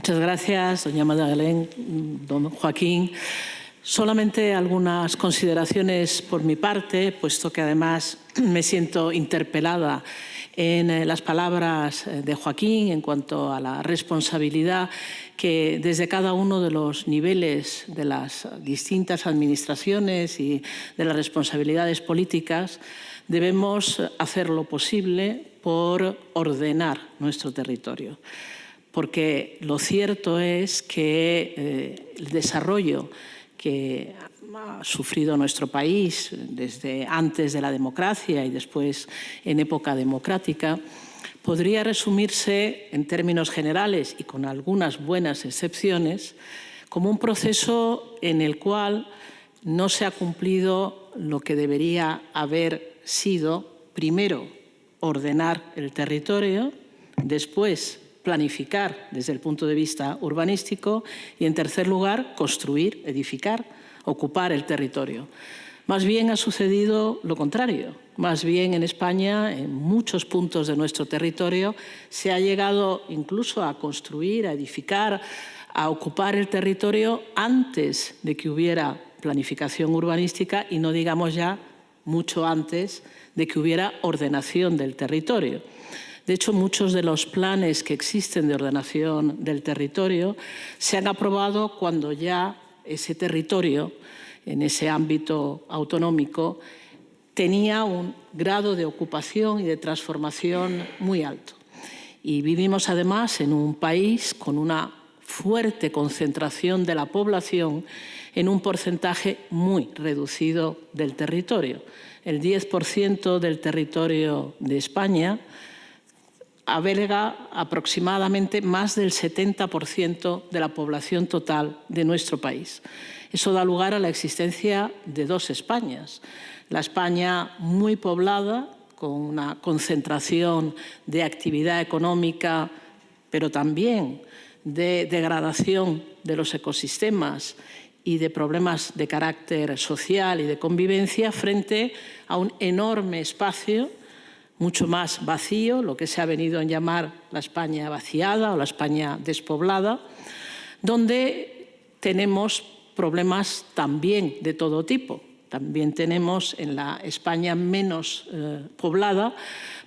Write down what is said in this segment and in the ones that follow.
Muchas gracias, doña Magdalena, don Joaquín. Solamente algunas consideraciones por mi parte, puesto que además me siento interpelada en las palabras de Joaquín en cuanto a la responsabilidad que desde cada uno de los niveles de las distintas administraciones y de las responsabilidades políticas debemos hacer lo posible por ordenar nuestro territorio. Porque lo cierto es que el desarrollo que ha sufrido nuestro país desde antes de la democracia y después en época democrática podría resumirse en términos generales y con algunas buenas excepciones como un proceso en el cual no se ha cumplido lo que debería haber sido, primero, ordenar el territorio, después planificar desde el punto de vista urbanístico y, en tercer lugar, construir, edificar, ocupar el territorio. Más bien ha sucedido lo contrario. Más bien en España, en muchos puntos de nuestro territorio, se ha llegado incluso a construir, a edificar, a ocupar el territorio antes de que hubiera planificación urbanística y no digamos ya mucho antes de que hubiera ordenación del territorio. De hecho, muchos de los planes que existen de ordenación del territorio se han aprobado cuando ya ese territorio, en ese ámbito autonómico, tenía un grado de ocupación y de transformación muy alto. Y vivimos además en un país con una fuerte concentración de la población en un porcentaje muy reducido del territorio. El 10% del territorio de España alberga aproximadamente más del 70% de la población total de nuestro país. Eso da lugar a la existencia de dos Españas. La España muy poblada, con una concentración de actividad económica, pero también de degradación de los ecosistemas y de problemas de carácter social y de convivencia, frente a un enorme espacio mucho más vacío, lo que se ha venido a llamar la España vaciada o la España despoblada, donde tenemos problemas también de todo tipo. También tenemos en la España menos poblada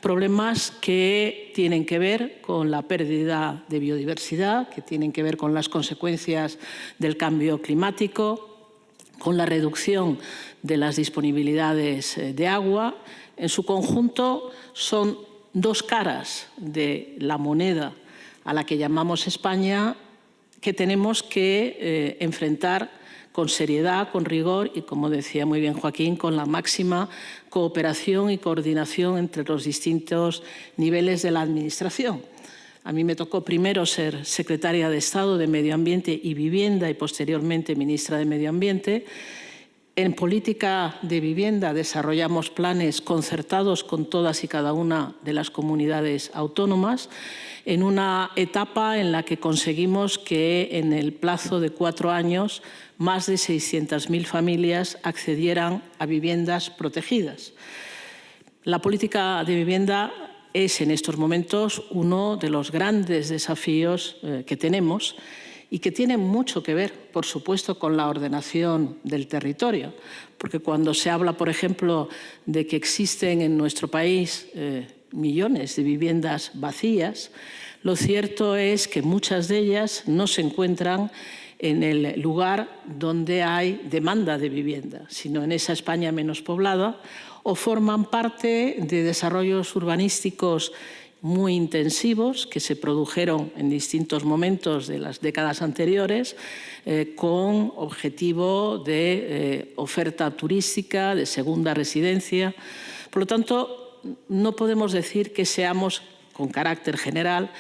problemas que tienen que ver con la pérdida de biodiversidad, que tienen que ver con las consecuencias del cambio climático, con la reducción de las disponibilidades de agua. En su conjunto son dos caras de la moneda a la que llamamos España que tenemos que enfrentar con seriedad, con rigor y, como decía muy bien Joaquín, con la máxima cooperación y coordinación entre los distintos niveles de la Administración. A mí me tocó primero ser secretaria de Estado de Medio Ambiente y Vivienda y posteriormente ministra de Medio Ambiente. En política de vivienda desarrollamos planes concertados con todas y cada una de las comunidades autónomas en una etapa en la que conseguimos que en el plazo de 4 años más de 600.000 familias accedieran a viviendas protegidas. La política de vivienda es en estos momentos uno de los grandes desafíos que tenemos y que tiene mucho que ver, por supuesto, con la ordenación del territorio. Porque cuando se habla, por ejemplo, de que existen en nuestro país millones de viviendas vacías, lo cierto es que muchas de ellas no se encuentran en el lugar donde hay demanda de vivienda, sino en esa España menos poblada, o forman parte de desarrollos urbanísticos muy intensivos que se produjeron en distintos momentos de las décadas anteriores con objetivo de oferta turística, de segunda residencia. Por lo tanto, no podemos decir que seamos, con carácter general,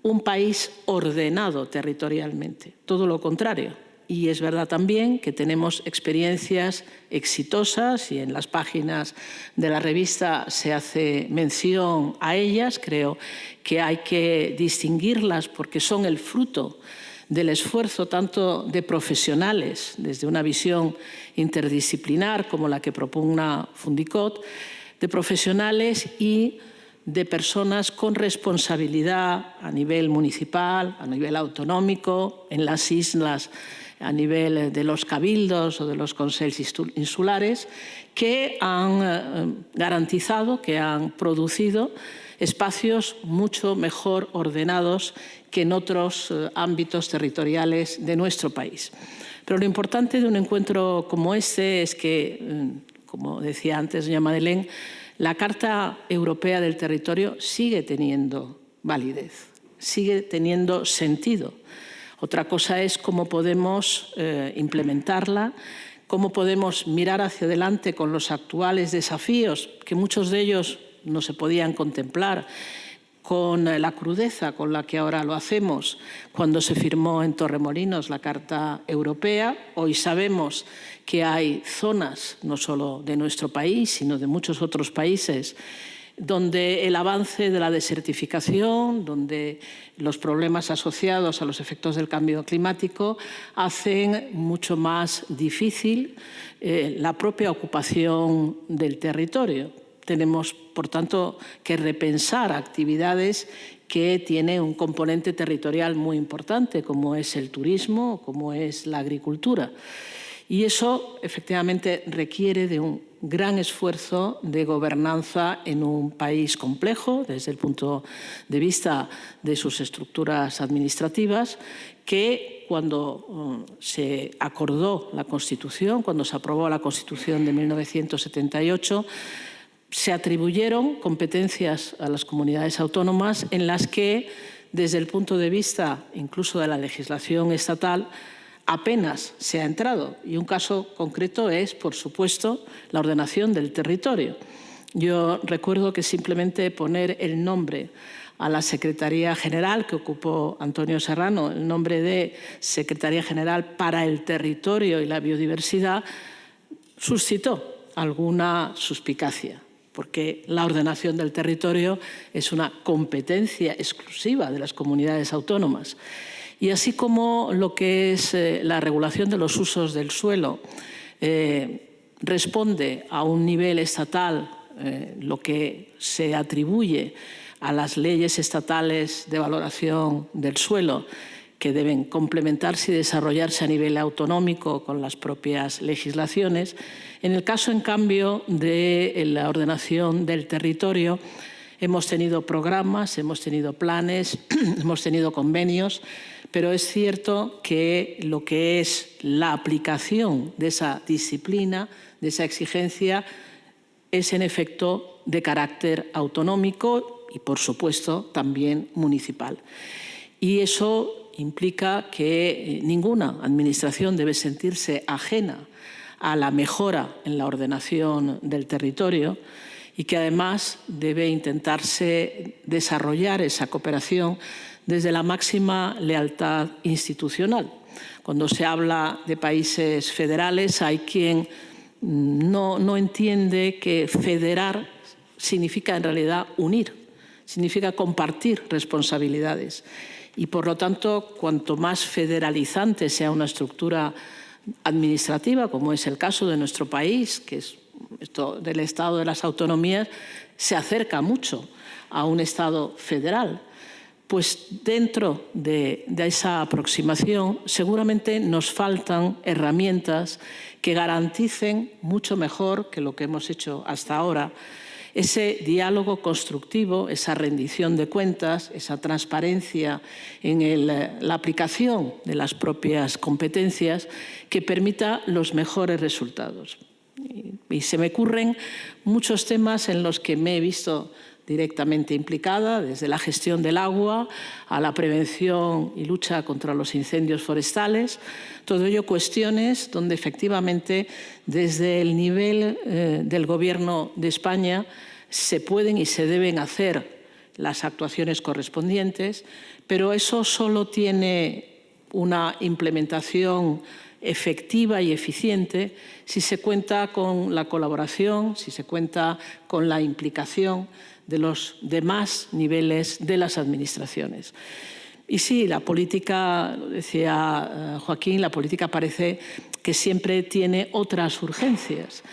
un país ordenado territorialmente. Todo lo contrario. Y es verdad también que tenemos experiencias exitosas y en las páginas de la revista se hace mención a ellas. Creo que hay que distinguirlas porque son el fruto del esfuerzo tanto de profesionales desde una visión interdisciplinar como la que propugna Fundicot, de profesionales y de personas con responsabilidad a nivel municipal, a nivel autonómico, en las islas, a nivel de los cabildos o de los consells insulares, que han garantizado, que han producido espacios mucho mejor ordenados que en otros ámbitos territoriales de nuestro país. Pero lo importante de un encuentro como este es que, como decía antes doña Madeleine, la Carta Europea del Territorio sigue teniendo validez, sigue teniendo sentido. Otra cosa es cómo podemos implementarla, cómo podemos mirar hacia adelante con los actuales desafíos, que muchos de ellos no se podían contemplar, con la crudeza con la que ahora lo hacemos cuando se firmó en Torremolinos la Carta Europea. Hoy sabemos que hay zonas, no solo de nuestro país, sino de muchos otros países, donde el avance de la desertificación, donde los problemas asociados a los efectos del cambio climático hacen mucho más difícil la propia ocupación del territorio. Tenemos, por tanto, que repensar actividades que tienen un componente territorial muy importante, como es el turismo, como es la agricultura. Y eso, efectivamente, requiere de un gran esfuerzo de gobernanza en un país complejo, desde el punto de vista de sus estructuras administrativas, que cuando se acordó la Constitución, cuando se aprobó la Constitución de 1978, se atribuyeron competencias a las comunidades autónomas en las que, desde el punto de vista incluso de la legislación estatal, apenas se ha entrado. Y un caso concreto es, por supuesto, la ordenación del territorio. Yo recuerdo que simplemente poner el nombre a la Secretaría General que ocupó Antonio Serrano, el nombre de Secretaría General para el Territorio y la Biodiversidad, suscitó alguna suspicacia, porque la ordenación del territorio es una competencia exclusiva de las comunidades autónomas. Y así como lo que es la regulación de los usos del suelo responde a un nivel estatal, lo que se atribuye a las leyes estatales de valoración del suelo, que deben complementarse y desarrollarse a nivel autonómico con las propias legislaciones. En el caso, en cambio, de la ordenación del territorio, hemos tenido programas, hemos tenido planes, hemos tenido convenios, pero es cierto que lo que es la aplicación de esa disciplina, de esa exigencia, es en efecto de carácter autonómico y, por supuesto, también municipal. Y eso implica que ninguna administración debe sentirse ajena a la mejora en la ordenación del territorio y que además debe intentarse desarrollar esa cooperación desde la máxima lealtad institucional. Cuando se habla de países federales, hay quien no entiende que federar significa en realidad unir, significa compartir responsabilidades. Y por lo tanto, cuanto más federalizante sea una estructura administrativa, como es el caso de nuestro país, que es esto del Estado de las autonomías, se acerca mucho a un Estado federal. Pues dentro de esa aproximación seguramente nos faltan herramientas que garanticen mucho mejor que lo que hemos hecho hasta ahora ese diálogo constructivo, esa rendición de cuentas, esa transparencia en la aplicación de las propias competencias que permita los mejores resultados. Y se me ocurren muchos temas en los que me he visto directamente implicada, desde la gestión del agua a la prevención y lucha contra los incendios forestales, todo ello cuestiones donde efectivamente desde el nivel del Gobierno de España se pueden y se deben hacer las actuaciones correspondientes, pero eso solo tiene una implementación efectiva y eficiente si se cuenta con la colaboración, si se cuenta con la implicación de los demás niveles de las administraciones. Y sí, la política, lo decía Joaquín, la política parece que siempre tiene otras urgencias.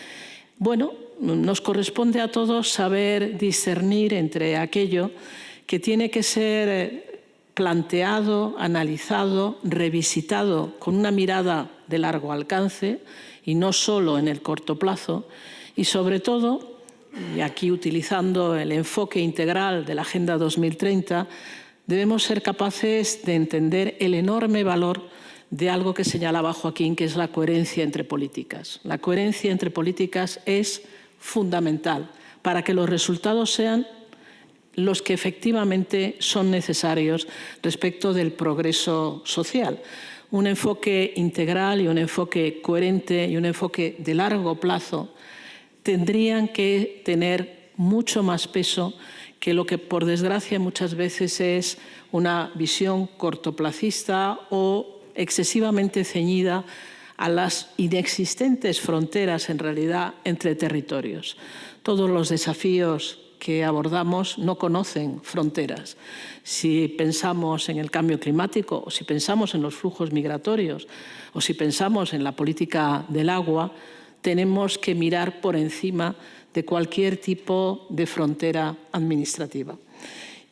Bueno, nos corresponde a todos saber discernir entre aquello que tiene que ser planteado, analizado, revisitado con una mirada de largo alcance y no solo en el corto plazo, y sobre todo, y aquí utilizando el enfoque integral de la Agenda 2030, debemos ser capaces de entender el enorme valor de algo que señalaba Joaquín, que es la coherencia entre políticas. La coherencia entre políticas es fundamental para que los resultados sean los que efectivamente son necesarios respecto del progreso social. Un enfoque integral y un enfoque coherente y un enfoque de largo plazo tendrían que tener mucho más peso que lo que, por desgracia, muchas veces es una visión cortoplacista o excesivamente ceñida a las inexistentes fronteras, en realidad, entre territorios. Todos los desafíos que abordamos no conocen fronteras. Si pensamos en el cambio climático, o si pensamos en los flujos migratorios, o si pensamos en la política del agua, tenemos que mirar por encima de cualquier tipo de frontera administrativa.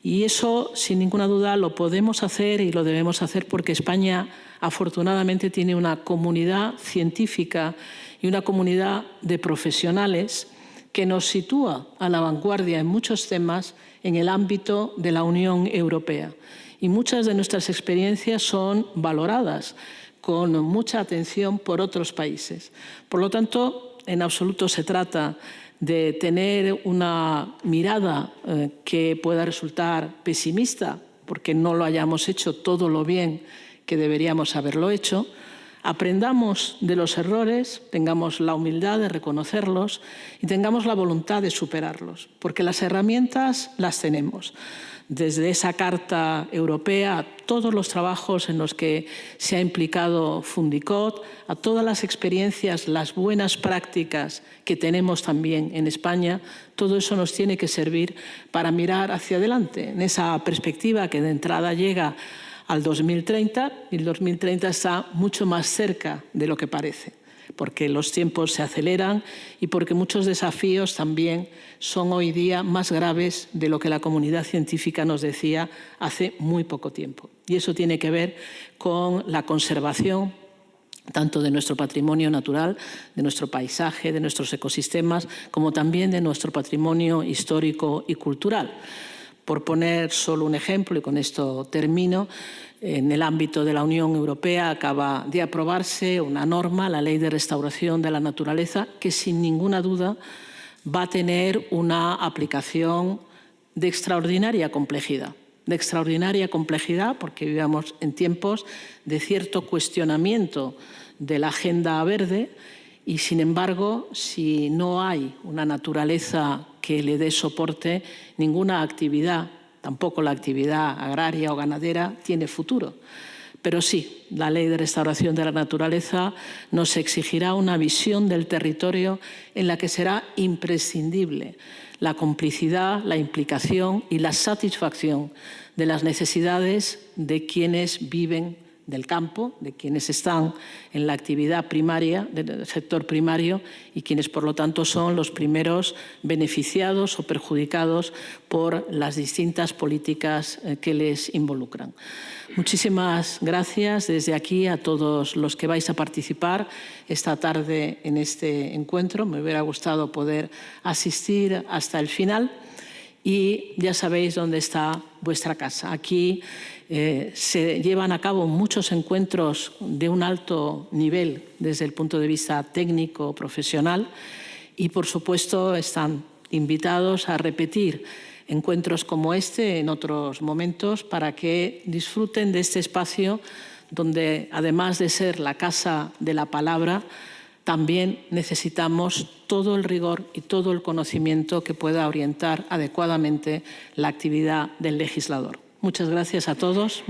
Y eso, sin ninguna duda, lo podemos hacer y lo debemos hacer porque España, afortunadamente, tiene una comunidad científica y una comunidad de profesionales que nos sitúa a la vanguardia en muchos temas en el ámbito de la Unión Europea. Y muchas de nuestras experiencias son valoradas con mucha atención por otros países. Por lo tanto, en absoluto se trata de tener una mirada que pueda resultar pesimista, porque no lo hayamos hecho todo lo bien que deberíamos haberlo hecho. Aprendamos de los errores, tengamos la humildad de reconocerlos y tengamos la voluntad de superarlos, porque las herramientas las tenemos. Desde esa Carta Europea a todos los trabajos en los que se ha implicado Fundicot, a todas las experiencias, las buenas prácticas que tenemos también en España, todo eso nos tiene que servir para mirar hacia adelante, en esa perspectiva que de entrada llega al 2030, y el 2030 está mucho más cerca de lo que parece, porque los tiempos se aceleran y porque muchos desafíos también son hoy día más graves de lo que la comunidad científica nos decía hace muy poco tiempo. Y eso tiene que ver con la conservación tanto de nuestro patrimonio natural, de nuestro paisaje, de nuestros ecosistemas, como también de nuestro patrimonio histórico y cultural. Por poner solo un ejemplo, y con esto termino, en el ámbito de la Unión Europea acaba de aprobarse una norma, la Ley de Restauración de la Naturaleza, que sin ninguna duda va a tener una aplicación de extraordinaria complejidad. Porque vivimos en tiempos de cierto cuestionamiento de la agenda verde y, sin embargo, si no hay una naturaleza que le dé soporte, ninguna actividad, tampoco la actividad agraria o ganadera, tiene futuro. Pero sí, la Ley de Restauración de la Naturaleza nos exigirá una visión del territorio en la que será imprescindible la complicidad, la implicación y la satisfacción de las necesidades de quienes viven del campo, de quienes están en la actividad primaria, del sector primario, y quienes, por lo tanto, son los primeros beneficiados o perjudicados por las distintas políticas que les involucran. Muchísimas gracias desde aquí a todos los que vais a participar esta tarde en este encuentro. Me hubiera gustado poder asistir hasta el final y ya sabéis dónde está vuestra casa. Aquí se llevan a cabo muchos encuentros de un alto nivel desde el punto de vista técnico, profesional, y por supuesto están invitados a repetir encuentros como este en otros momentos para que disfruten de este espacio donde, además de ser la casa de la palabra, también necesitamos todo el rigor y todo el conocimiento que pueda orientar adecuadamente la actividad del legislador. Muchas gracias a todos.